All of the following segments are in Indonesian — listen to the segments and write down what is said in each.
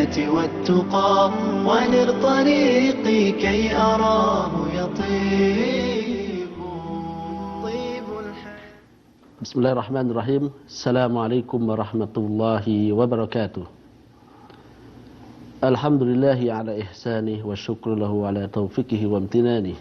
الهداية والتقى ونر طريقي كي أراه يطيب طيب الحياة. بسم الله الرحمن الرحيم. السلام عليكم ورحمة الله وبركاته. الحمد لله على إحسانه والشكر له على توفيقه وامتنانه.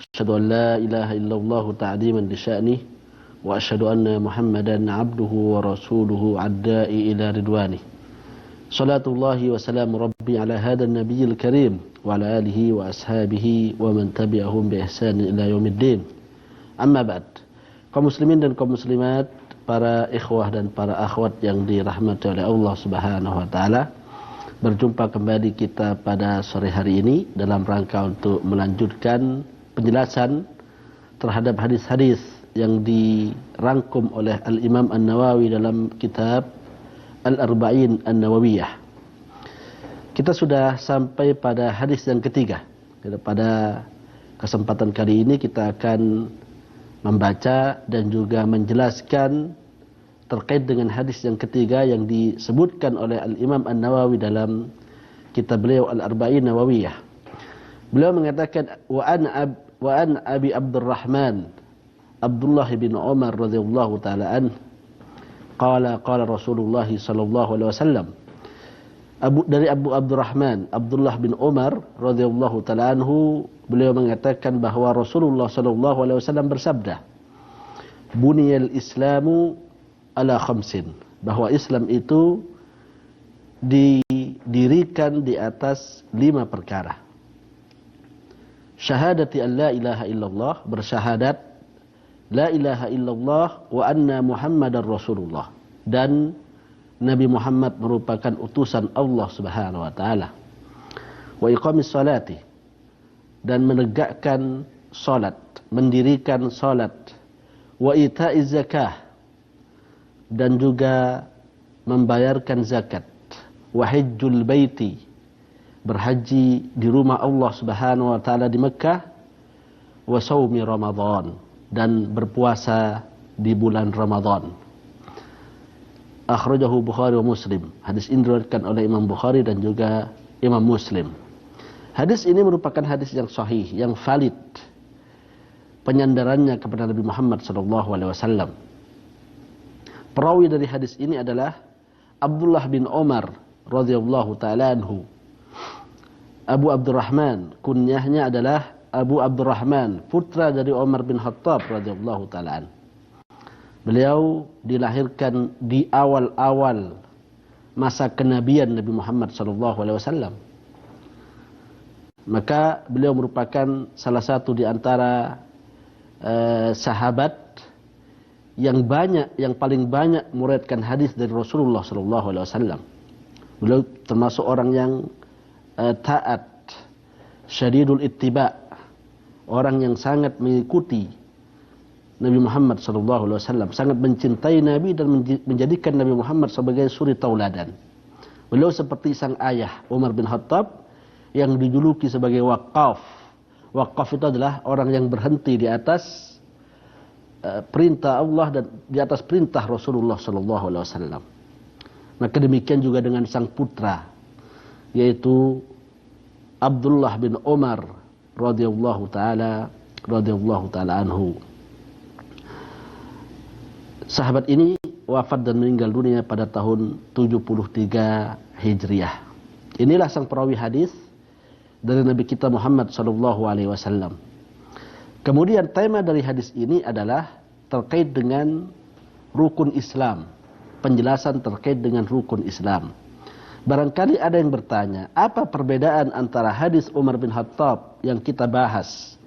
أشهد أن لا إله إلا الله تعظيما لشأنه وأشهد أن محمدا عبده ورسوله الداعي إلى رضوانه. صلاة الله وسلام ربي على هذا النبي الكريم وعلى آله وأصحابه ومن تبعهم بإحسان إلى يوم الدين. Amma ba'd. Kaum muslimin dan kaum muslimat, para ikhwah dan para akhwat yang dirahmati oleh Allah Subhanahu wa taala, berjumpa kembali kita pada sore hari ini dalam rangka untuk melanjutkan penjelasan terhadap hadis-hadis yang dirangkum oleh Al-Imam An-Nawawi dalam kitab Al-Arba'in An-Nawawiyah. Kita sudah sampai pada hadis yang ketiga. Pada kesempatan kali ini kita akan membaca dan juga menjelaskan terkait dengan hadis yang ketiga yang disebutkan oleh Al-Imam An-Nawawi dalam kitab beliau Al-Arba'in Nawawiyah. Beliau mengatakan wa an Abi Abdurrahman Abdullah bin Umar radhiyallahu taala an qala Rasulullah sallallahu alaihi wasallam. Dari Abu Abdurrahman Abdullah bin Umar radhiyallahu taala anhu, beliau mengatakan bahwa Rasulullah sallallahu alaihi wasallam bersabda, "Buniyal Islamu ala khamsin." Bahwa Islam itu didirikan di atas 5 perkara. Syahadati an la ilaha illallah, bersyahadat la ilaha illallah wa anna Muhammadar Rasulullah, dan Nabi Muhammad merupakan utusan Allah Subhanahu wa taala. Wa iqamis salati, dan menegakkan salat, mendirikan salat. Wa ita'iz zakah, dan juga membayarkan zakat. Wa hajjul baiti, berhaji di rumah Allah Subhanahu wa taala di Mekah. Wa shaumi Ramadan, dan berpuasa di bulan Ramadan. Akhrajahu Bukhari wa Muslim. Hadis ini diriwayatkan oleh Imam Bukhari dan juga Imam Muslim. Hadis ini merupakan hadis yang sahih, yang valid penyandarannya kepada Nabi Muhammad SAW. Perawi dari hadis ini adalah Abdullah bin Umar radhiyallahu taala anhu. Abu Abdurrahman, kunyahnya adalah Abu Abdurrahman, putra dari Umar bin Khattab radhiyallahu taala anhu. Beliau dilahirkan di awal-awal masa kenabian Nabi Muhammad SAW. Maka beliau merupakan salah satu di antara sahabat yang paling banyak meriwayatkan hadis dari Rasulullah SAW. Beliau termasuk orang yang taat, syadidul ittiba, orang yang sangat mengikuti Nabi Muhammad SAW, sangat mencintai Nabi dan menjadikan Nabi Muhammad sebagai suri tauladan. Beliau seperti sang ayah Umar bin Khattab yang dijuluki sebagai waqaf. Waqaf itu adalah orang yang berhenti di atas perintah Allah dan di atas perintah Rasulullah SAW. Maka demikian juga dengan sang putra, yaitu Abdullah bin Umar radhiyallahu taala anhu. Sahabat ini wafat dan meninggal dunia pada tahun 73 Hijriah. Inilah sang perawi hadis dari Nabi kita Muhammad SAW. Kemudian tema dari hadis ini adalah terkait dengan rukun Islam. Penjelasan terkait dengan rukun Islam. Barangkali ada yang bertanya, apa perbedaan antara hadis Umar bin Khattab yang kita bahas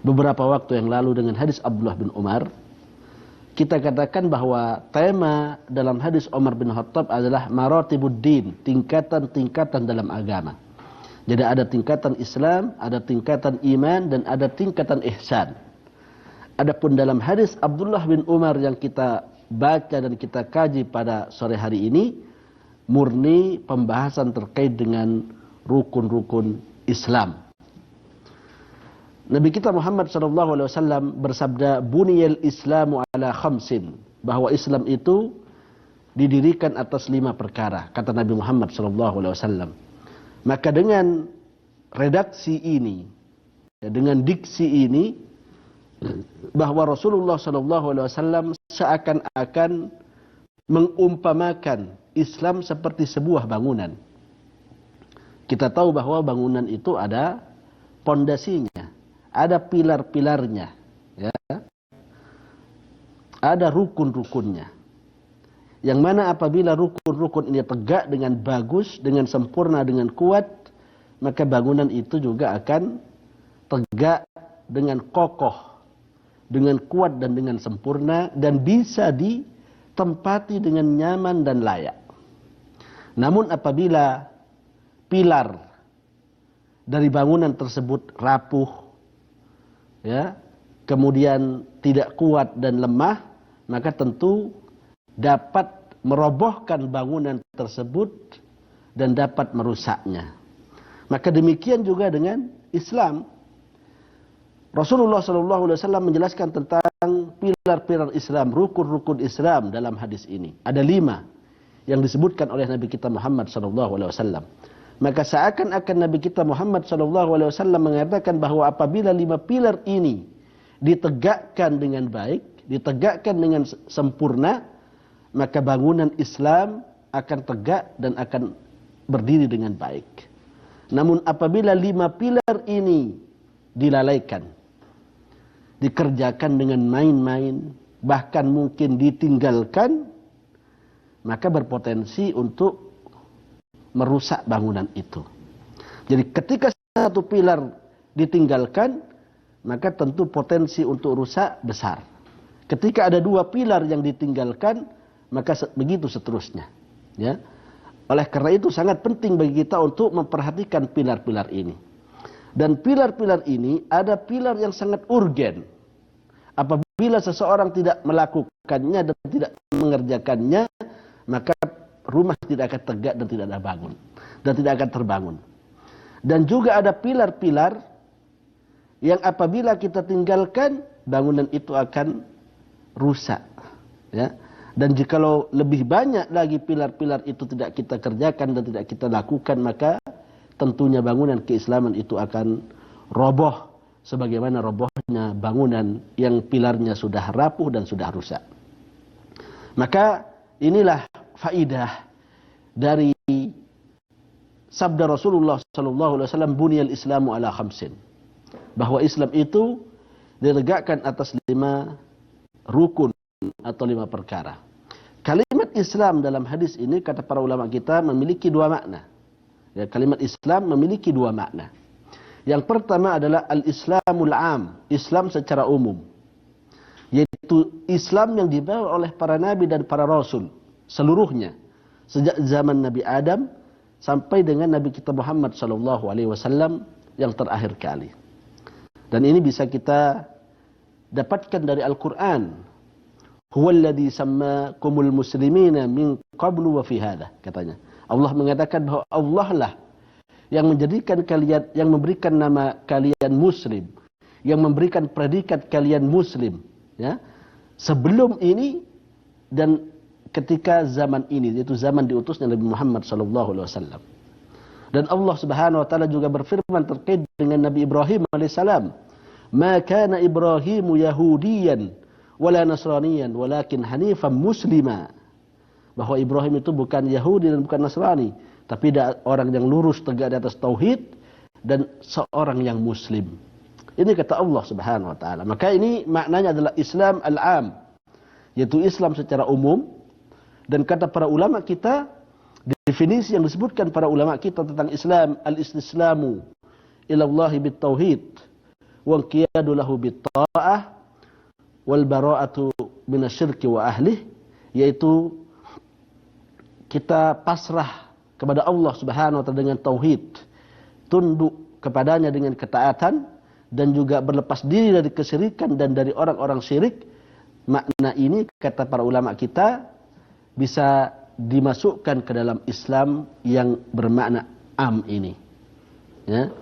beberapa waktu yang lalu dengan hadis Abdullah bin Umar? Kita katakan bahwa tema dalam hadis Umar bin Khattab adalah maratibuddin, tingkatan-tingkatan dalam agama. Jadi ada tingkatan Islam, ada tingkatan iman, dan ada tingkatan ihsan. Adapun dalam hadis Abdullah bin Umar yang kita baca dan kita kaji pada sore hari ini, murni pembahasan terkait dengan rukun-rukun Islam. Nabi kita Muhammad SAW bersabda, buniyal Islamu ala khamsin, bahwa Islam itu didirikan atas 5 perkara, kata Nabi Muhammad SAW. Maka dengan redaksi ini, dengan diksi ini, bahwa Rasulullah SAW seakan-akan mengumpamakan Islam seperti sebuah bangunan. Kita tahu bahwa bangunan itu ada pondasinya, ada pilar-pilarnya, ya, ada rukun-rukunnya. Yang mana apabila rukun-rukun ini tegak dengan bagus, dengan sempurna, dengan kuat, maka bangunan itu juga akan tegak dengan kokoh, dengan kuat dan dengan sempurna, dan bisa ditempati dengan nyaman dan layak. Namun apabila pilar dari bangunan tersebut rapuh, ya, kemudian tidak kuat dan lemah, maka tentu dapat merobohkan bangunan tersebut dan dapat merusaknya. Maka demikian juga dengan Islam. Rasulullah SAW menjelaskan tentang pilar-pilar Islam, rukun-rukun Islam dalam hadis ini. Ada 5 yang disebutkan oleh Nabi kita Muhammad SAW. Maka seakan-akan Nabi kita Muhammad SAW mengatakan bahwa apabila 5 pilar ini ditegakkan dengan baik, ditegakkan dengan sempurna, maka bangunan Islam akan tegak dan akan berdiri dengan baik. Namun apabila 5 pilar ini dilalaikan, dikerjakan dengan main-main, bahkan mungkin ditinggalkan, maka berpotensi untuk merusak bangunan itu. Jadi ketika satu pilar ditinggalkan, maka tentu potensi untuk rusak besar. Ketika ada 2 pilar yang ditinggalkan, maka begitu seterusnya. Ya. Oleh karena itu sangat penting bagi kita untuk memperhatikan pilar-pilar ini. Dan pilar-pilar ini ada pilar yang sangat urgen. Apabila seseorang tidak melakukannya dan tidak mengerjakannya, maka rumah tidak akan tegak dan tidak ada bangun, dan tidak akan terbangun. Dan juga ada pilar-pilar yang apabila kita tinggalkan, bangunan itu akan rusak. Ya. Dan jikalau lebih banyak lagi pilar-pilar itu tidak kita kerjakan dan tidak kita lakukan, maka tentunya bangunan keislaman itu akan roboh sebagaimana robohnya bangunan yang pilarnya sudah rapuh dan sudah rusak. Maka inilah faidah dari sabda Rasulullah SAW, buniyal Islamu ala 5, bahwa Islam itu ditegakkan atas 5 rukun atau 5 perkara. Kalimat Islam dalam hadis ini, kata para ulama kita, memiliki 2 makna. Ya, kalimat Islam memiliki 2 makna. Yang pertama adalah al-Islamul am, Islam secara umum, yaitu Islam yang dibawa oleh para nabi dan para rasul seluruhnya, sejak zaman Nabi Adam sampai dengan Nabi kita Muhammad SAW yang terakhir kali. Dan ini bisa kita dapatkan dari Al-Quran. Huwallazi sammakumul muslimina min qablu wa fi hadha, katanya. Allah mengatakan bahwa Allah lah yang menjadikan kalian, yang memberikan nama kalian muslim, yang memberikan predikat kalian muslim, ya, sebelum ini dan ketika zaman ini, yaitu zaman diutusnya Nabi Muhammad SAW. Dan Allah Subhanahu wa taala juga berfirman terkait dengan Nabi Ibrahim alaihissalam, "Ma kana Ibrahimu yahudiyan wala nasraniyan walakin hanifan muslima." Bahwa Ibrahim itu bukan Yahudi dan bukan Nasrani, tapi orang yang lurus tegak di atas tauhid dan seorang yang muslim. Ini kata Allah Subhanahu wa taala. Maka ini maknanya adalah Islam al-am, yaitu Islam secara umum. Dan kata para ulama kita, definisi yang disebutkan para ulama kita tentang Islam, al-istislamu ilallahi bit-tauhid wa inqiyadu lahu bit-ta'ah wal bara'atu minasyirki wa ahlih, yaitu kita pasrah kepada Allah Subhanahu wa taala dengan tauhid, tunduk kepadanya dengan ketaatan, dan juga berlepas diri dari kesyirikan dan dari orang-orang syirik. Makna ini kata para ulama kita bisa dimasukkan ke dalam Islam yang bermakna am ini. Ya.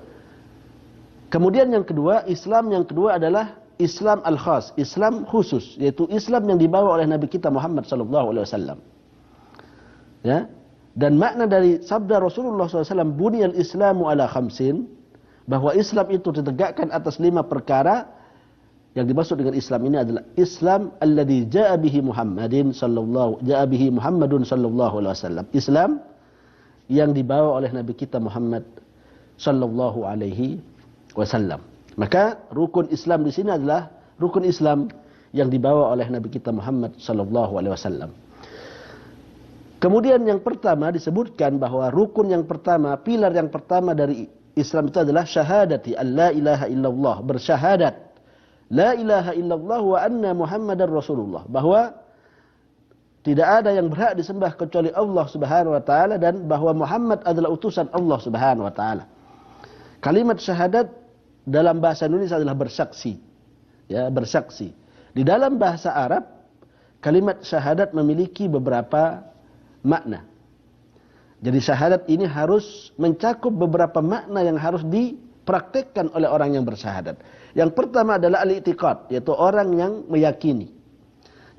Kemudian yang kedua, Islam yang kedua adalah Islam al-khas, Islam khusus, yaitu Islam yang dibawa oleh Nabi kita Muhammad SAW. Ya. Dan makna dari sabda Rasulullah SAW, buniyal Islamu ala khamsin, bahwa Islam itu ditegakkan atas 5 perkara. Yang dimaksud dengan Islam ini adalah Islam alladzi jaa bihi Muhammadun sallallahu alaihi wasallam. Islam yang dibawa oleh Nabi kita Muhammad sallallahu alaihi wasallam. Maka rukun Islam di sini adalah rukun Islam yang dibawa oleh Nabi kita Muhammad sallallahu alaihi wasallam. Kemudian yang pertama disebutkan bahwa rukun yang pertama, pilar yang pertama dari Islam itu adalah syahadati alla ilaha illallah, bersyahadat la ilaha illallah wa anna Muhammadar Rasulullah, bahwa tidak ada yang berhak disembah kecuali Allah Subhanahu wa taala dan bahwa Muhammad adalah utusan Allah Subhanahu wa taala. Kalimat syahadat dalam bahasa Indonesia adalah bersaksi. Ya, bersaksi. Di dalam bahasa Arab, kalimat syahadat memiliki beberapa makna. Jadi syahadat ini harus mencakup beberapa makna yang harus dipraktekkan oleh orang yang bersyahadat. Yang pertama adalah al-i'tiqad, yaitu orang yang meyakini.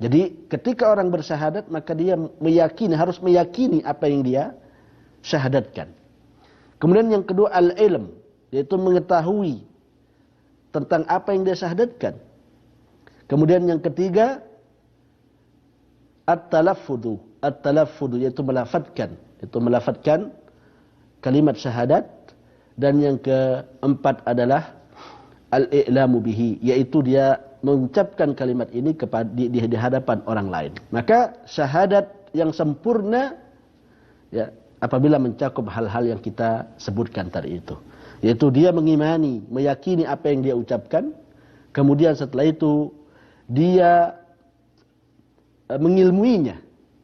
Jadi ketika orang bersyahadat, maka dia meyakini, harus meyakini apa yang dia syahadatkan. Kemudian yang kedua al-ilm, yaitu mengetahui tentang apa yang dia syahadatkan. Kemudian yang ketiga at-talaffudu, yaitu melafatkan kalimat syahadat. Dan yang keempat adalah al-i'lamu bihi, yaitu dia mengucapkan kalimat ini di hadapan orang lain. Maka syahadat yang sempurna ya apabila mencakup hal-hal yang kita sebutkan tadi itu, yaitu dia mengimani, meyakini apa yang dia ucapkan, kemudian setelah itu dia mengilmuinya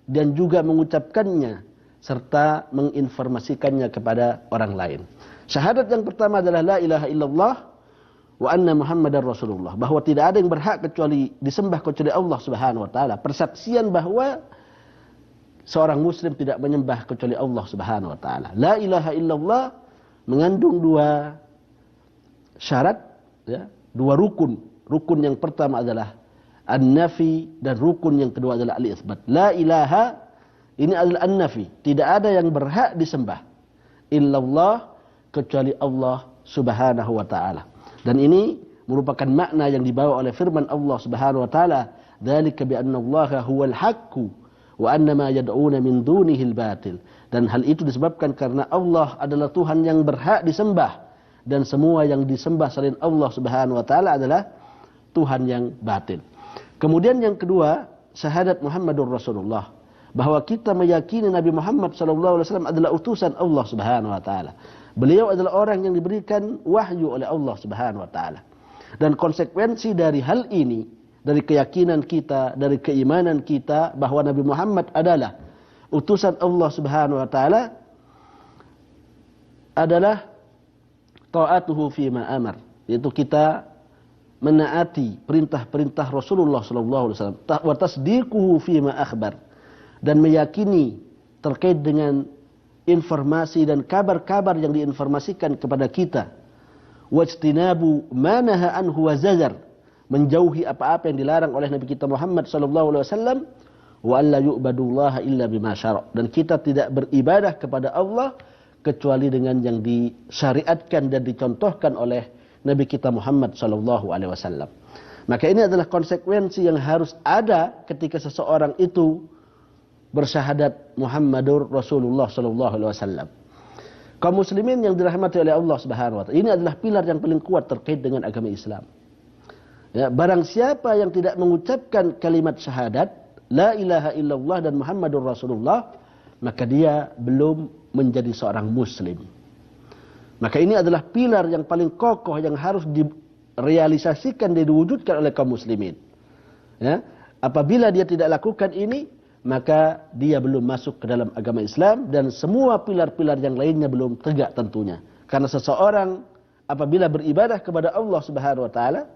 dan juga mengucapkannya serta menginformasikannya kepada orang lain. Syahadat yang pertama adalah la ilaha illallah wa anna Muhammadar Rasulullah, bahwa tidak ada yang berhak kecuali disembah kecuali Allah Subhanahu wa taala. Persaksian bahwa seorang muslim tidak menyembah kecuali Allah Subhanahu wa taala. La ilaha illallah mengandung 2 syarat ya, 2 rukun. Rukun yang pertama adalah an-nafi dan rukun yang kedua adalah al-itsbat. La ilaha ini adalah an-nafi, tidak ada yang berhak disembah illallah kecuali Allah Subhanahu wa taala. Dan ini merupakan makna yang dibawa oleh firman Allah Subhanahu wa taala, dzalika bi anna Allaha huwal haqqu wa anna ma yad'una min dunihi al-batil. Dan hal itu disebabkan karena Allah adalah Tuhan yang berhak disembah dan semua yang disembah selain Allah Subhanahu wa taala adalah Tuhan yang batil. Kemudian yang kedua, syahadat Muhammadur Rasulullah, bahwa kita meyakini Nabi Muhammad sallallahu alaihi wasallam adalah utusan Allah Subhanahu wa taala. Beliau adalah orang yang diberikan wahyu oleh Allah Subhanahu wa taala. Dan konsekuensi dari hal ini, dari keyakinan kita, dari keimanan kita bahwa Nabi Muhammad adalah utusan Allah Subhanahu wa taala adalah ta'atuhu fi ma amar, yaitu kita menaati perintah-perintah Rasulullah sallallahu alaihi wasallam, wa tasdiquhu fi ma akhbar, dan meyakini terkait dengan informasi dan kabar-kabar yang diinformasikan kepada kita. Wajtinabu ma naha anhu wa zajar, menjauhi apa-apa yang dilarang oleh Nabi kita Muhammad sallallahu alaihi wasallam, wa alla yu'badullaha illa bima syara', dan kita tidak beribadah kepada Allah kecuali dengan yang disyariatkan dan dicontohkan oleh Nabi kita Muhammad sallallahu alaihi wasallam. Maka ini adalah konsekuensi yang harus ada ketika seseorang itu bersyahadat Muhammadur Rasulullah sallallahu alaihi wasallam. Kaum muslimin yang dirahmati oleh Allah Subhanahu wa taala, ini adalah pilar yang paling kuat terkait dengan agama Islam. Ya, barang siapa yang tidak mengucapkan kalimat syahadat la ilaha illallah dan Muhammadur Rasulullah, maka dia belum menjadi seorang muslim. Maka ini adalah pilar yang paling kokoh yang harus direalisasikan dan diwujudkan oleh kaum muslimin. Ya, apabila dia tidak lakukan ini, maka dia belum masuk ke dalam agama Islam dan semua pilar-pilar yang lainnya belum tegak tentunya. Karena seseorang apabila beribadah kepada Allah Subhanahu wa taala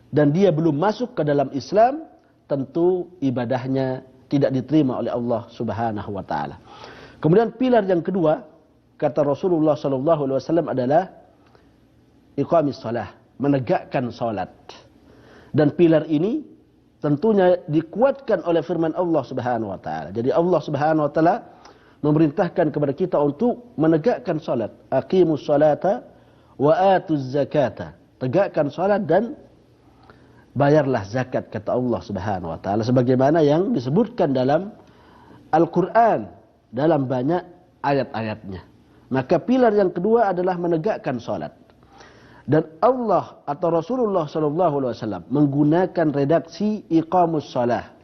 dan dia belum masuk ke dalam Islam, tentu ibadahnya tidak diterima oleh Allah Subhanahu wa taala. Kemudian pilar yang kedua, kata Rasulullah sallallahu alaihi wasallam, adalah iqamis shalah, menegakkan salat. Dan pilar ini tentunya dikuatkan oleh firman Allah Subhanahu wa taala. Jadi Allah Subhanahu wa taala memerintahkan kepada kita untuk menegakkan salat. Aqimus salata wa atuz zakata. Tegakkan salat dan bayarlah zakat, kata Allah Subhanahu wa taala, sebagaimana yang disebutkan dalam Al-Qur'an dalam banyak ayat-ayatnya. Maka pilar yang kedua adalah menegakkan salat. Dan Allah atau Rasulullah SAW menggunakan redaksi iqamus salah,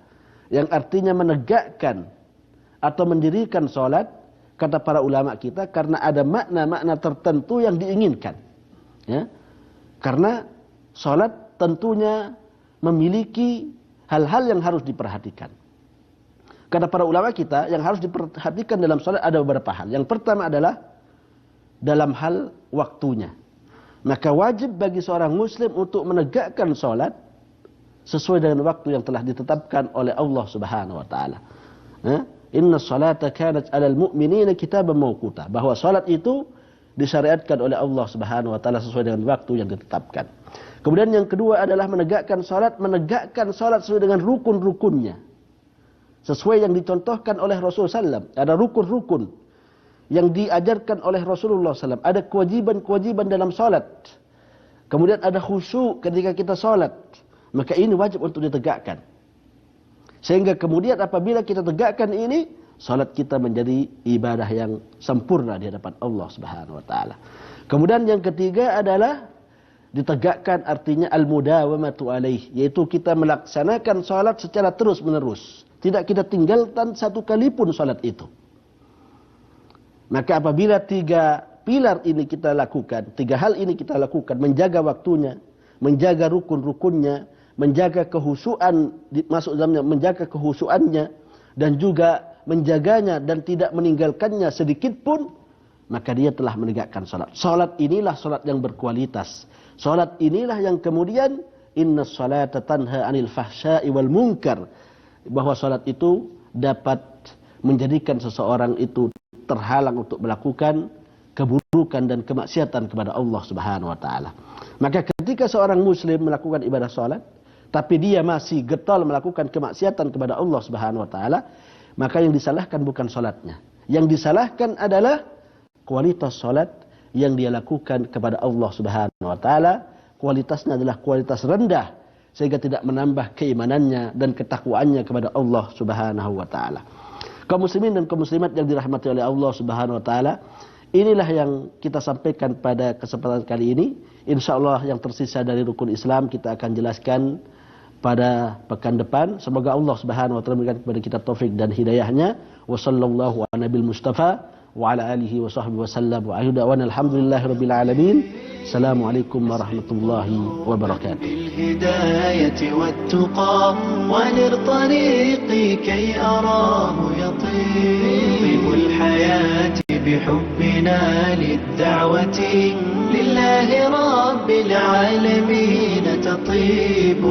yang artinya menegakkan atau mendirikan salat, kata para ulama kita, karena ada makna-makna tertentu yang diinginkan. Ya. Karena salat tentunya memiliki hal-hal yang harus diperhatikan. Kata para ulama kita, yang harus diperhatikan dalam salat ada beberapa hal. Yang pertama adalah dalam hal waktunya. Maka wajib bagi seorang muslim untuk menegakkan salat sesuai dengan waktu yang telah ditetapkan oleh Allah Subhanahu wa taala. Inna salata kanat 'alal mu'minina kitaban mawquta. Bahwa salat itu disyariatkan oleh Allah Subhanahu wa taala sesuai dengan waktu yang ditetapkan. Kemudian yang kedua adalah menegakkan salat sesuai dengan rukun-rukunnya. Sesuai yang dicontohkan oleh Rasulullah SAW. Ada rukun-rukun yang diajarkan oleh Rasulullah SAW. Ada kewajiban-kewajiban dalam salat. Kemudian ada khusyuk ketika kita salat. Maka ini wajib untuk ditegakkan. Sehingga kemudian apabila kita tegakkan ini, salat kita menjadi ibadah yang sempurna di hadapan Allah Subhanahu wa taala. Kemudian yang ketiga adalah ditegakkan, artinya al-mudawamatu alaih, yaitu kita melaksanakan salat secara terus-menerus. Tidak kita tinggalkan satu kali pun salat itu. Maka apabila tiga pilar ini kita lakukan, tiga hal ini kita lakukan, menjaga waktunya, menjaga rukun-rukunnya, menjaga kehusuan masuk dalamnya, menjaga kehusuannya, dan juga menjaganya dan tidak meninggalkannya sedikit pun, maka dia telah menegakkan salat. Salat inilah salat yang berkualitas. Salat inilah yang kemudian inna salata tanha anil fahsya'i wal munkar, bahwa salat itu dapat menjadikan seseorang itu terhalang untuk melakukan keburukan dan kemaksiatan kepada Allah Subhanahu wa taala. Maka ketika seorang muslim melakukan ibadah salat tapi dia masih getol melakukan kemaksiatan kepada Allah Subhanahu wa taala, maka yang disalahkan bukan salatnya. Yang disalahkan adalah kualitas salat yang dia lakukan kepada Allah Subhanahu wa taala. Kualitasnya adalah kualitas rendah sehingga tidak menambah keimanannya dan ketakwaannya kepada Allah Subhanahu wa taala. Kaum muslimin dan kaum muslimat yang dirahmati oleh Allah Subhanahu wa taala, inilah yang kita sampaikan pada kesempatan kali ini. Insyaallah yang tersisa dari rukun Islam kita akan jelaskan pada pekan depan. Semoga Allah Subhanahu wa taala memberikan kepada kita taufik dan hidayahnya. Wa sallallahu ala nabil mustafa wa ala alihi wa sahbihi wasallam wa ayyuda alhamdulillahirabbil alamin. Assalamualaikum warahmatullahi wabarakatuh. بالهداية والتقى ونر طريقي كي أراه يطيب الحياة بحبنا للدعوة لله رب العالمين تطيب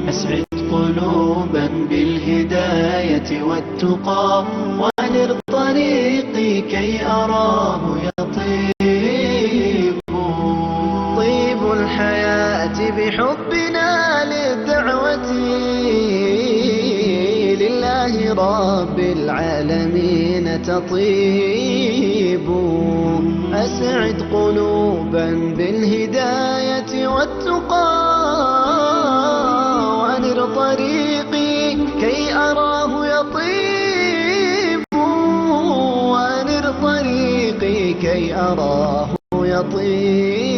أسعد قلوبا بالهداية والتقى ونر طريقي كي أراه يطيب طيب الحياة بحبنا للدعوة لله رب العالمين تطيب أسعد قلوبا بالهداية والتقى وأنر طريقي كي أراه يطيب وأنر طريقي كي أراه يطيب